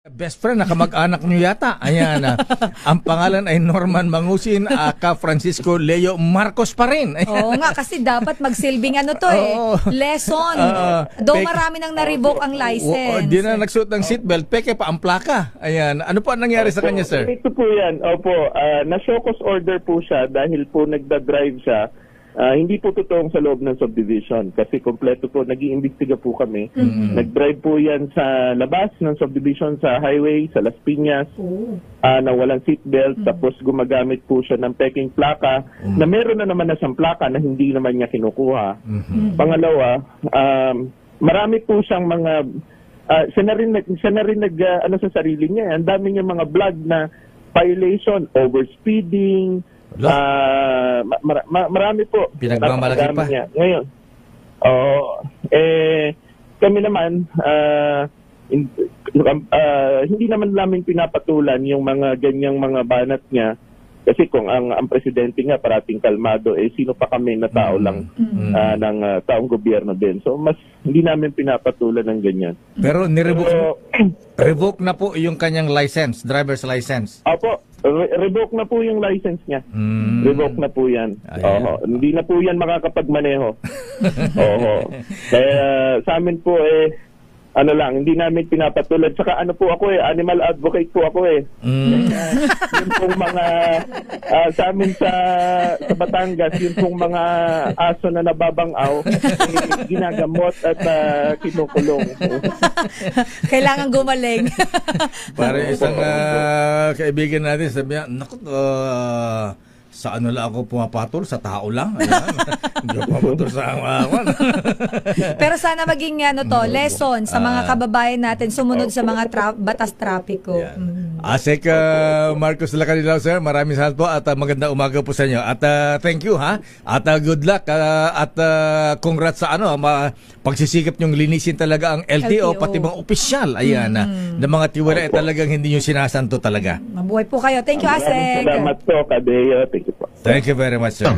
Best friend, nakamag-anak niyo yata. Ayan, ang pangalan ay Norman Mangusin, aka Francisco Leo Marcos pa rin. Ayan. Oo nga, kasi dapat magsilbing lesson. Marami nang na-revoke ang license. Di na nagsuot ng seatbelt, peke pa ang plaka. Ayan. Ano po ang nangyari sa kanya, sir? Ito po yan. Opo, na-show cause order po siya dahil po nagda-drive siya. Hindi po totoong sa loob ng subdivision kasi kompleto po, nag-iimbestiga po kami. Nag-drive po yan sa labas ng subdivision sa highway, sa Las Piñas, na walang seatbelt, tapos gumagamit po siya ng peking plaka na meron na naman na siyang plaka na hindi naman niya kinukuha. Pangalawa, marami po siyang mga, siya na rin sa sarili niya. Ang dami niya mga vlog na violation, overspeeding, marami po. Pinagmamalaki pa. Niya. Ngayon, kami naman, hindi naman namin pinapatulan yung mga ganyang mga banat niya. Kasi kung ang presidente nga parating kalmado, sino pa kami na tao lang ng taong gobyerno din. So, mas hindi namin pinapatulan ng ganyan. Pero revoke na po yung kanyang license, driver's license. Opo, revoke na po yung license niya. Revoke na po yan. Hindi na po yan makakapagmaneho. Kaya sa amin po hindi namin pinapatulad. Saka po ako animal advocate po ako Yun pong mga sa amin sa Batangas, yun pong mga aso na nababangaw, ginagamot at kinukulong. Kailangan gumaling. Para isang kaibigan natin sabi niya, naku, sa ano lang ako pumapatol? Sa tao lang? Hindi ako pumapatol sa awan. Pero sana maging lesson sa mga kababayan natin sumunod sa mga batas trapiko. Asek Marcos Lacanilao, sir, maraming salamat po at maganda umaga po sa inyo. At thank you ha. At good luck at congrats sa pagsisikap nyong linisin talaga ang LTO, pati mga opisyal. Ayan, na mga tiwala talagang hindi nyo sinasanto talaga. Mabuhay po kayo. Thank you, Asek. Salamat po, Kadeo. Thank you very much, sir.